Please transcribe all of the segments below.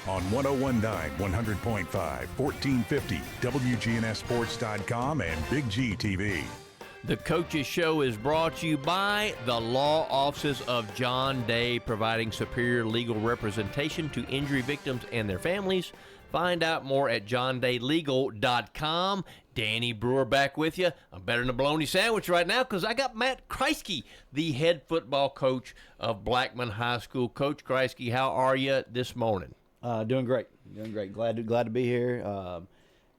on 1019, 100.5, 1450, WGNSSports.com, and BigGTV. The Coaches Show is brought to you by the law offices of John Day, providing superior legal representation to injury victims and their families. Find out more at johndaylegal.com. Danny Brewer back with you. I'm better than a bologna sandwich right now because I got Matt Kriesky, the head football coach of Blackman High School. Coach Kriesky, how are you this morning? Doing great. Glad to be here.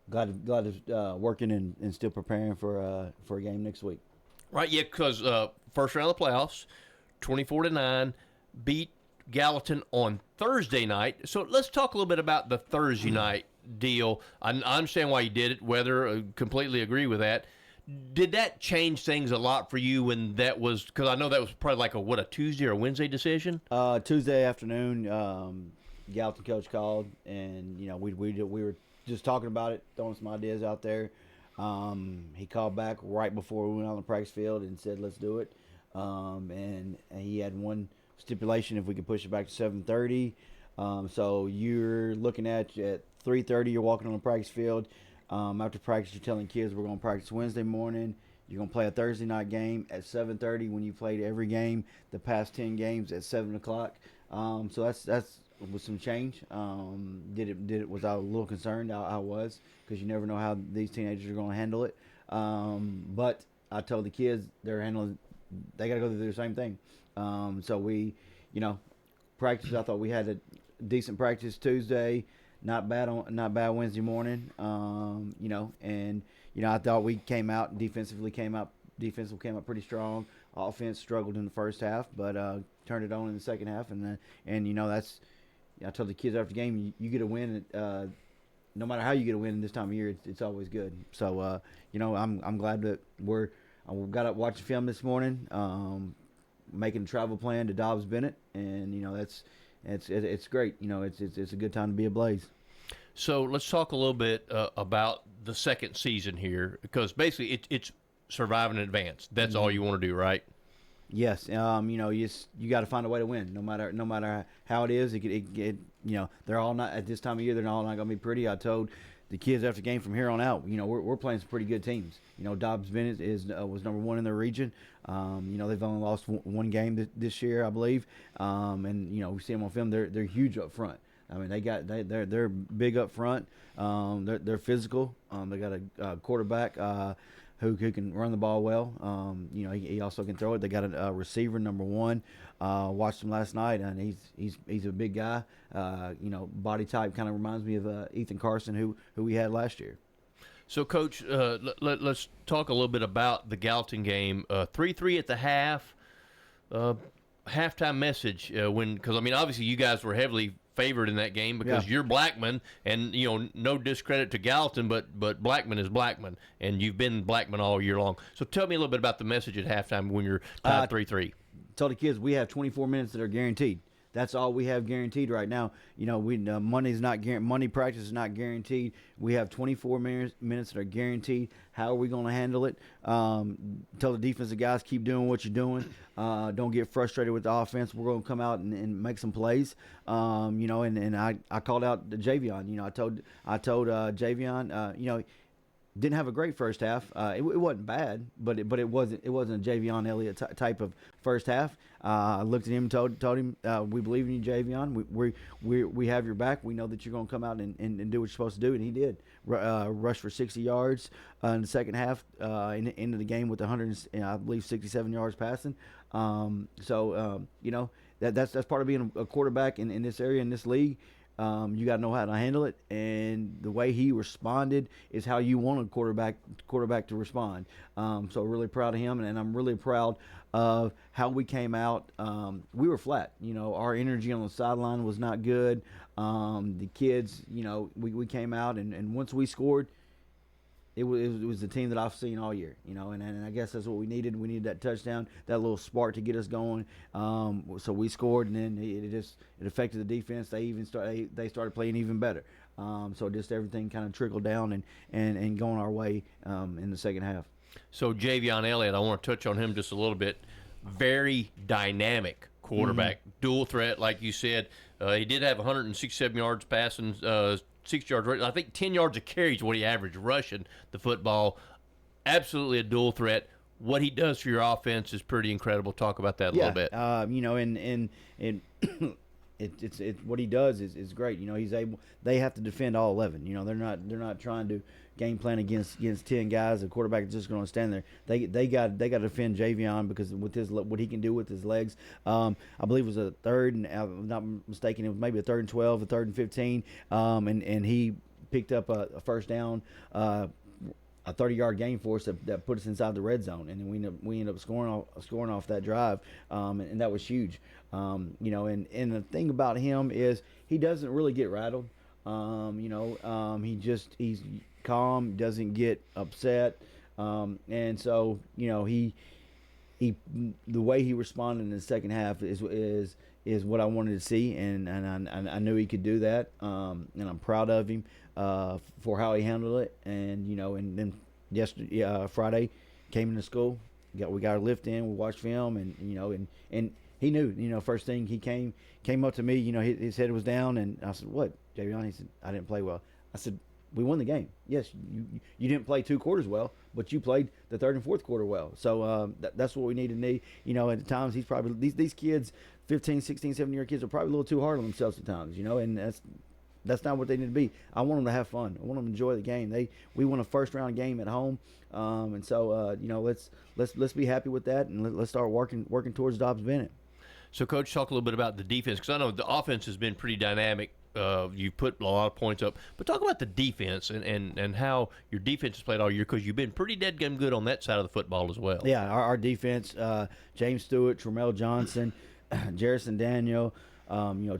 Glad to working and still preparing for a game next week. Right, yeah, because first round of the playoffs, 24-9, beat Gallatin on Thursday night. So let's talk a little bit about the Thursday night deal. I understand why you did it, whether completely agree with that. Did that change things a lot for you when that was, because I know that was probably like a Tuesday or Wednesday decision? Tuesday afternoon, Gallatin coach called, and we were just talking about it, throwing some ideas out there. He called back right before we went on the practice field and said, let's do it. And he had one stipulation, if we could push it back to 7:30. So you're looking at 3:30, you're walking on the practice field. After practice, you're telling kids we're going to practice Wednesday morning. You're going to play a Thursday night game at 7:30 when you played every game, the past 10 games at 7 o'clock. So that's with some change. Was I a little concerned? I was, because you never know how these teenagers are going to handle it. But I told the kids they got to go through the same thing. So we, practice. I thought we had a decent practice Tuesday. Not bad Wednesday morning. I thought we came out defensively came out pretty strong. Offense struggled in the first half, but turned it on in the second half. And that's. I told the kids after the game, you get a win. No matter how you get a win this time of year, it's always good. So I'm glad that I got up watching film this morning, making a travel plan to Dobbs Bennett, and it's great. It's a good time to be ablaze. So let's talk a little bit about the second season here, because basically it's survive in advance. That's all you want to do, right? Yes. You got to find a way to win, no matter how it is. They're all not at this time of year. They're all not going to be pretty. I told the kids after the game, from here on out, we're playing some pretty good teams. Dobbs Bennett was number one in their region. They've only lost one game this year, I believe. We see them on film. They're huge up front. I mean, they're big up front. They're physical. They got a quarterback who can run the ball well. He also can throw it. They got a receiver, number one. Watched him last night, and he's a big guy. Body type kind of reminds me of Ethan Carson, who we had last year. So, Coach, let's talk a little bit about the Gallatin game. 3-3 at the half. Halftime message because obviously you guys were heavily favored in that game because you're Blackman, and no discredit to Gallatin, but Blackman is Blackman, and you've been Blackman all year long. So tell me a little bit about the message at halftime when you're tied 3-3. Tell the kids we have 24 minutes that are guaranteed. That's all we have guaranteed right now. Money practice is not guaranteed. We have 24 minutes that are guaranteed. How are we going to handle it? Tell the defensive guys, keep doing what you're doing. Don't get frustrated with the offense. We're going to come out and make some plays. And I called out Javion. I told Javion, didn't have a great first half. It wasn't bad, but it wasn't a Javion Elliott type of first half. I looked at him and told him, we believe in you, Javion. We have your back. We know that you're going to come out and do what you're supposed to do, and he did. Rushed for 60 yards in the second half, into the game with 67 yards passing. That's part of being a quarterback in this area, in this league. You got to know how to handle it, and the way he responded is how you want a quarterback to respond. So really proud of him, and I'm really proud of how we came out. We were flat. Our energy on the sideline was not good. The kids, we came out, and once we scored, it was the team that I've seen all year, and I guess that's what we needed. We needed that touchdown, that little spark to get us going. So we scored, and then it affected the defense. They started playing even better. So just everything kind of trickled down and going our way in the second half. So Javion Elliott, I want to touch on him just a little bit. Very dynamic quarterback, dual threat, like you said. He did have 167 yards passing, 6 yards. I think 10 yards a carry is what he averaged rushing the football. Absolutely a dual threat. What he does for your offense is pretty incredible. Talk about that a little bit. It's what he does is great. He's able. They have to defend all 11. They're not trying to game plan against 10 guys. The quarterback is just going to stand there. They got to defend Javion because with what he can do with his legs. I believe it was a third, and I'm not mistaken, it was maybe a 3rd and 12, a 3rd and 15, and he picked up a first down. A 30-yard gain for us that put us inside the red zone, and then we end up scoring off that drive, and that was huge. And the thing about him is he doesn't really get rattled. He's calm, doesn't get upset, and so he the way he responded in the second half is what I wanted to see, and I knew he could do that, and I'm proud of him for how he handled it, and and then yesterday Friday came into school, we got our lift in, we watched film, and and he knew, first thing he came up to me, his head was down, and I said, "What, Javion?" He said, "I didn't play well." I said, "We won the game. Yes, you didn't play 2 quarters well, but you played the 3rd and 4th quarter well. So that's what we need to need. At times he's probably these kids, 15, 16, 17-year kids are probably a little too hard on themselves at times, and that's not what they need to be. I want them to have fun. I want them to enjoy the game. We won a first-round game at home, and so let's be happy with that, and let's start working towards Dobbs Bennett." So, Coach, talk a little bit about the defense, because I know the offense has been pretty dynamic. You put a lot of points up, but talk about the defense and how your defense has played all year, because you've been pretty dead good on that side of the football as well. Yeah, our defense, James Stewart, Tramel Johnson, Jarrison Daniel,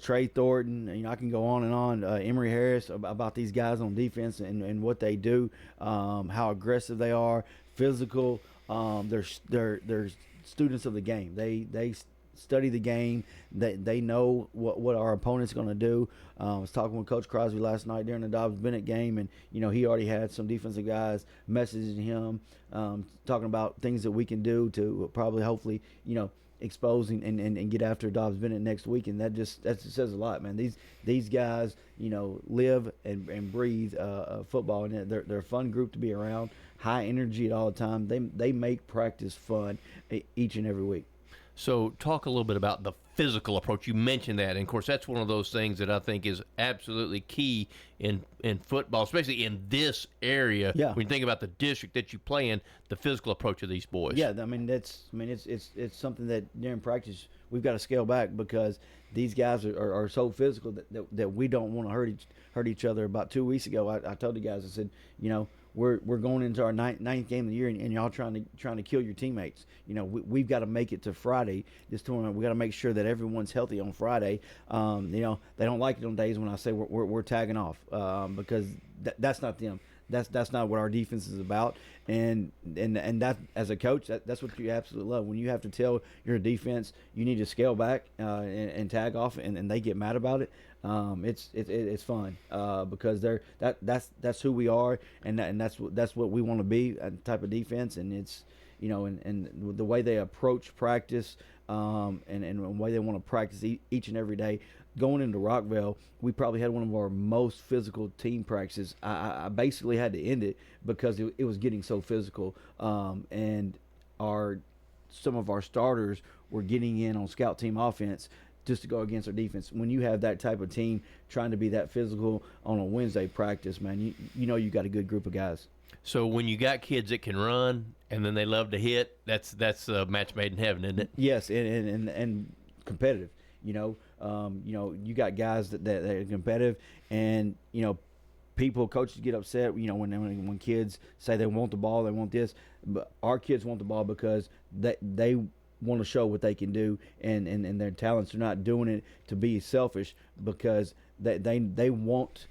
Trey Thornton, I can go on and on, Emory Harris, about these guys on defense and what they do, how aggressive they are, physical. They're students of the game. They study the game. They know what our opponent's going to do. I was talking with Coach Crosby last night during the Dobbs Bennett game, and he already had some defensive guys messaging him, talking about things that we can do to probably, hopefully, expose and get after Dobbs Bennett next week, and that just says a lot, man. These guys, live and breathe football, and they're a fun group to be around. High energy at all the time. They make practice fun each and every week. So talk a little bit about the physical approach. You mentioned that, and of course that's one of those things that I think is absolutely key in football, especially in this area. Yeah. When you think about the district that you play in, the physical approach of these boys. Yeah, it's something that during practice we've got to scale back, because these guys are so physical that we don't want to hurt each other. About 2 weeks ago, I told the guys, I said, we're going into our ninth game of the year, and y'all trying to kill your teammates. We've got to make it to Friday. This tournament, we got to make sure that everyone's healthy on Friday. They don't like it on days when I say we're tagging off, because that's not them. That's not what our defense is about. And that, as a coach, that's what you absolutely love. When you have to tell your defense you need to scale back and tag off, and they get mad about it. It's fun because that's who we are, and that's what we want to be, a type of defense. And it's and the way they approach practice, and the way they want to practice each and every day. Going into Rockville, we probably had one of our most physical team practices. I basically had to end it because it was getting so physical, and some of our starters were getting in on scout team offense just to go against our defense. When you have that type of team trying to be that physical on a Wednesday practice, man, you got a good group of guys. So when you got kids that can run and then they love to hit, that's a match made in heaven, isn't it? Yes, and competitive. You got guys that are competitive, and coaches get upset. When kids say they want the ball, they want this, but our kids want the ball because they want to show what they can do, and their talents. Are not doing it to be selfish, because they want.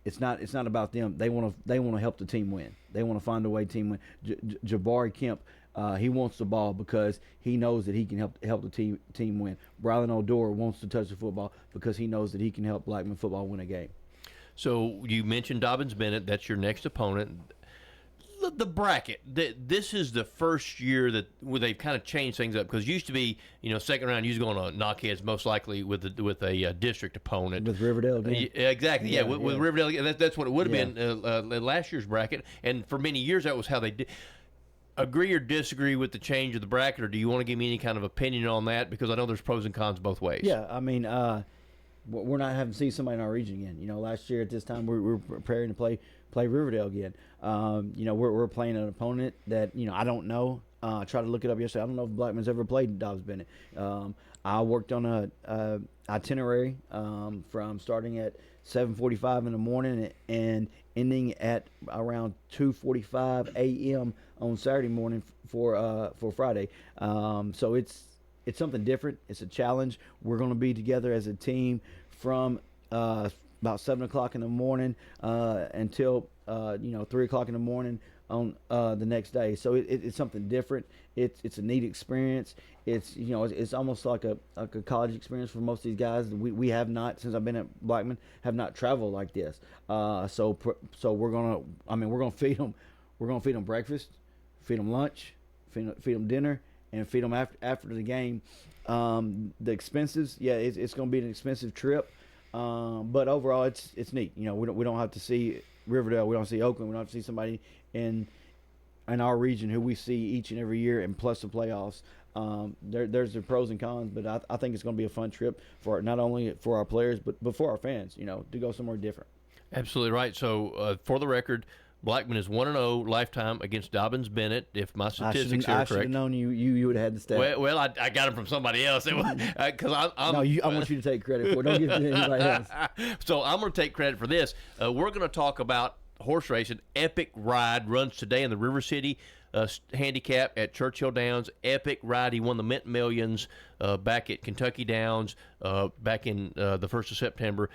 It's not about them. They want to help the team win. They want to find a way to team win. Jabari Kemp. He wants the ball because he knows that he can help the team win. Brylan O'Dore wants to touch the football because he knows that he can help Blackman football win a game. So you mentioned Dobbins Bennett. That's your next opponent. the bracket, this is the first year where they've kind of changed things up, because it used to be, second round, you're going to knock heads most likely with a district opponent. With Riverdale again. Exactly, yeah, with Riverdale again. That's what it would have been last year's bracket, and for many years that was how they did. Agree or disagree with the change of the bracket, or do you want to give me any kind of opinion on that? Because I know there's pros and cons both ways. Yeah, I mean, we're not having to see somebody in our region again. Last year at this time we were preparing to play Riverdale again. We're playing an opponent that I don't know. I tried to look it up yesterday. I don't know if Blackman's ever played Dobbs Bennett. I worked on a itinerary from starting at 7:45 in the morning and ending at around 2:45 a.m. on Saturday morning for Friday. So it's something different. It's a challenge. We're going to be together as a team from about 7 o'clock in the morning until 3 o'clock in the morning on the next day. So it's something different. It's a neat experience. It's almost like a college experience for most of these guys. We have not, since I've been at Blackman, have not traveled like this. So we're gonna feed them. We're gonna feed them breakfast, feed them lunch, feed them dinner, and feed them after the game. The expenses, it's gonna be an expensive trip, but overall it's neat. We don't have to see Riverdale. We don't see Oakland. We don't have to see somebody in our region who we see each and every year, and plus the playoffs. There's the pros and cons, but I think it's going to be a fun trip for not only for our players but for our fans. To go somewhere different. Absolutely right. So for the record, Blackman is 1-0 lifetime against Dobbins Bennett. If my statistics are correct, I should have known you would have had the stat. Well, I got him from somebody else. Because I want you to take credit for it. Don't give it to anybody else. So I'm going to take credit for this. We're going to talk about horse racing. Epic Ride runs today in the River City handicap at Churchill Downs. Epic Ride. He won the Mint Millions back at Kentucky Downs back in the 1st of September.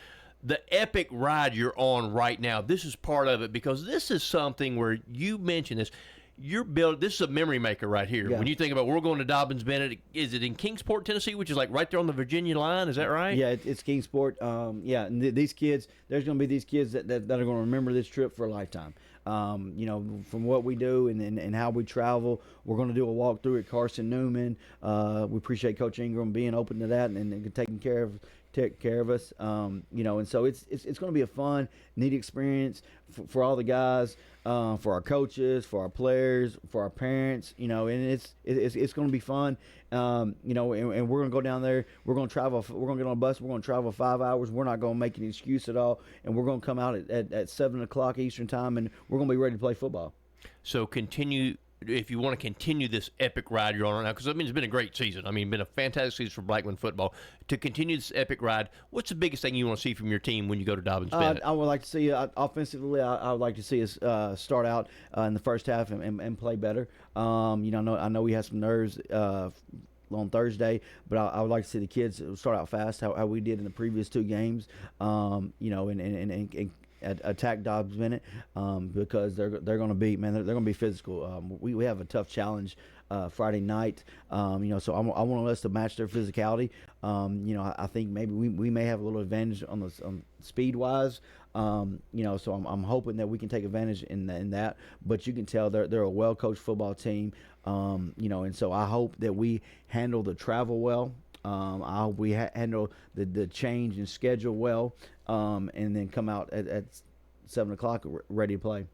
The Epic Ride you're on right now, this is part of it, because this is something where you mentioned this. This is a memory maker right here. Yeah. When you think about, we're going to Dobbins Bennett, is it in Kingsport, Tennessee, which is like right there on the Virginia line? Is that right? Yeah, it's Kingsport. And these kids, there's going to be these kids that are going to remember this trip for a lifetime. From what we do and how we travel, we're going to do a walkthrough at Carson Newman. We appreciate Coach Ingram being open to that and taking care of us. And so it's going to be a fun, neat experience for all the guys, for our coaches, for our players, for our parents. And it's going to be fun. And we're going to go down there. We're going to travel. We're going to get on a bus. We're going to travel 5 hours. We're not going to make an excuse at all. And we're going to come out at 7 o'clock Eastern time, and we're going to be ready to play football. So if you want to continue this epic ride you're on right now, because it's been a great season. It's been a fantastic season for Blackman football. To continue this epic ride, what's the biggest thing you want to see from your team when you go to Dobbins Bennett? I would like to see offensively. I would like to see us start out in the first half and play better. I know we had some nerves on Thursday, but I would like to see the kids start out fast, how we did in the previous 2 games. And attack Dobbs Bennett because they're going to be they're going to be physical. We have a tough challenge Friday night. So I want us to match their physicality. I think maybe we may have a little advantage on speed wise. So I'm hoping that we can take advantage in that. But you can tell they're a well coached football team. And so I hope that we handle the travel well. I hope we handle the change in schedule well, and then come out at 7 o'clock ready to play.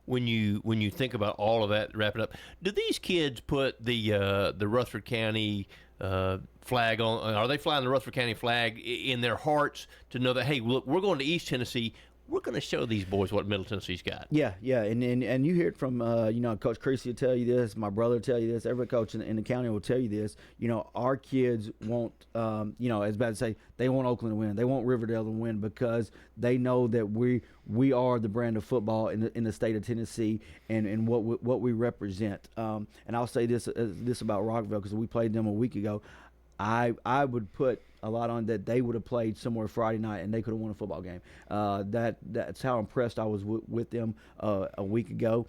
When you think about all of that, wrap it up. Do these kids put the Rutherford County flag on? Are they flying the Rutherford County flag in their hearts to know that, hey, look, we're going to East Tennessee. We're going to show these boys what Middle Tennessee's got. Yeah, and you hear it from Coach Kriesky will tell you this, my brother will tell you this, every coach in the county will tell you this. Our kids want, as bad as say, they want Oakland to win, they want Riverdale to win because they know that we are the brand of football in the state of Tennessee and what we represent. And I'll say this about Rockville because we played them a week ago. I would put a lot on that they would have played somewhere Friday night and they could have won a football game. That's how impressed I was with them a week ago.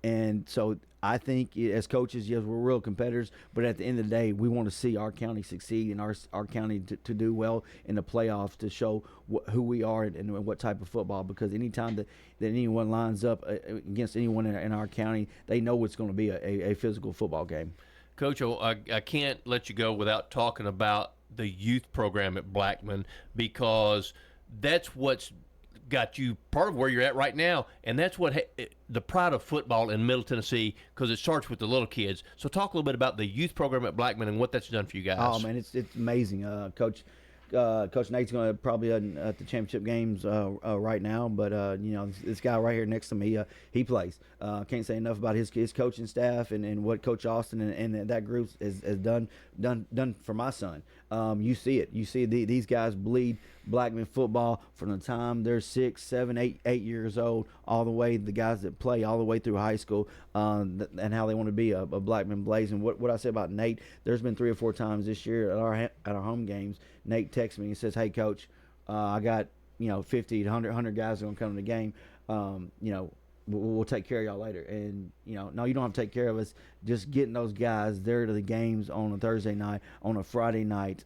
And so I think as coaches, yes, we're real competitors, but at the end of the day, we want to see our county succeed and our county to do well in the playoffs, to show who we are and what type of football. Because anytime that anyone lines up against anyone in our county, they know it's going to be a physical football game. Coach, I can't let you go without talking about the youth program at Blackman, because that's what's got you part of where you're at right now, and that's what the pride of football in Middle Tennessee, because it starts with the little kids. So talk a little bit about the youth program at Blackman and what that's done for you guys. Oh man, it's amazing. Coach Nate's going to probably at the championship games right now, but this guy right here next to me, he plays. Can't say enough about his coaching staff and what Coach Austin and that group has done for my son. You see it. You see these guys bleed Blackman football from the time they're 6, 7, 8 years old, all the way, the guys that play all the way through high school, and how they want to be a Blackman Blaze. And what I say about Nate, there's been 3 or 4 times this year at our home games, Nate texts me and says, "Hey coach, I got 50 to 100 guys are going to come to the game. We'll take care of y'all later." And no, you don't have to take care of us. Just getting those guys there to the games on a Thursday night, on a Friday night,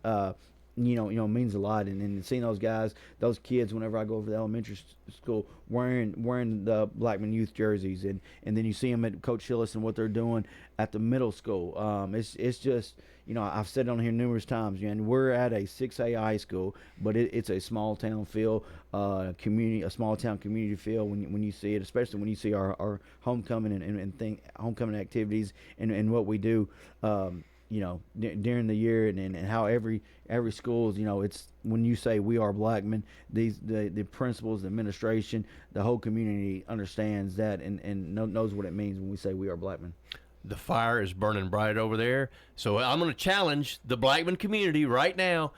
means a lot. And seeing those guys, those kids, whenever I go over to the elementary school, wearing the Blackman youth jerseys, and then you see them at Coach Hillis and what they're doing at the middle school. It's just, I've said it on here numerous times, and we're at a 6A high school, but it's a small town feel, a small town community feel when you see it, especially when you see our homecoming and homecoming activities and what we do. During the year, and how every school, it's when you say we are Blackman, the principals, the administration, the whole community understands that and knows what it means when we say we are Blackman. The fire is burning bright over there, so I'm going to challenge the Blackman community right now,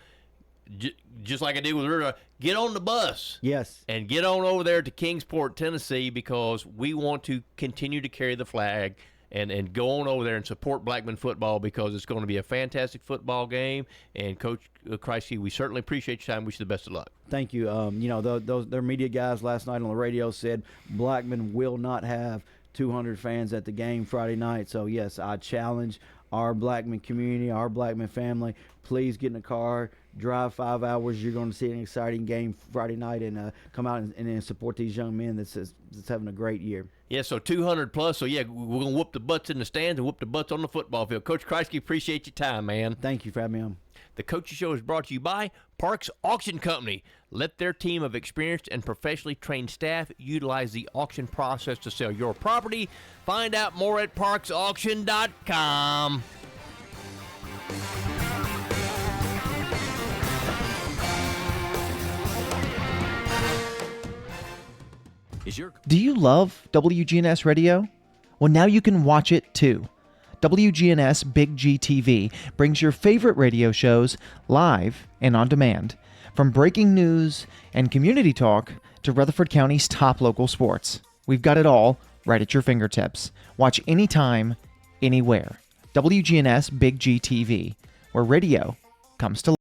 just like I did with Rutherford. Get on the bus. Yes. And get on over there to Kingsport, Tennessee, because we want to continue to carry the flag. And go on over there and support Blackman football, because it's going to be a fantastic football game. And Coach Kriesky, we certainly appreciate your time. Wish you the best of luck. Thank you. Their media guys last night on the radio said Blackman will not have 200 fans at the game Friday night. So yes, I challenge our Blackman community, our Blackman family. Please get in the car, drive 5 hours. You're going to see an exciting game Friday night, and come out and support these young men that's having a great year. Yeah, so 200 plus. So, yeah, we're going to whoop the butts in the stands and whoop the butts on the football field. Coach Kriesky, appreciate your time, man. Thank you for having me on. The Coaches Show is brought to you by Parks Auction Company. Let their team of experienced and professionally trained staff utilize the auction process to sell your property. Find out more at parksauction.com. Do you love WGNS Radio? Well, now you can watch it too. WGNS BigGTV brings your favorite radio shows live and on demand. From breaking news and community talk to Rutherford County's top local sports. We've got it all right at your fingertips. Watch anytime, anywhere. WGNS BigGTV, where radio comes to life.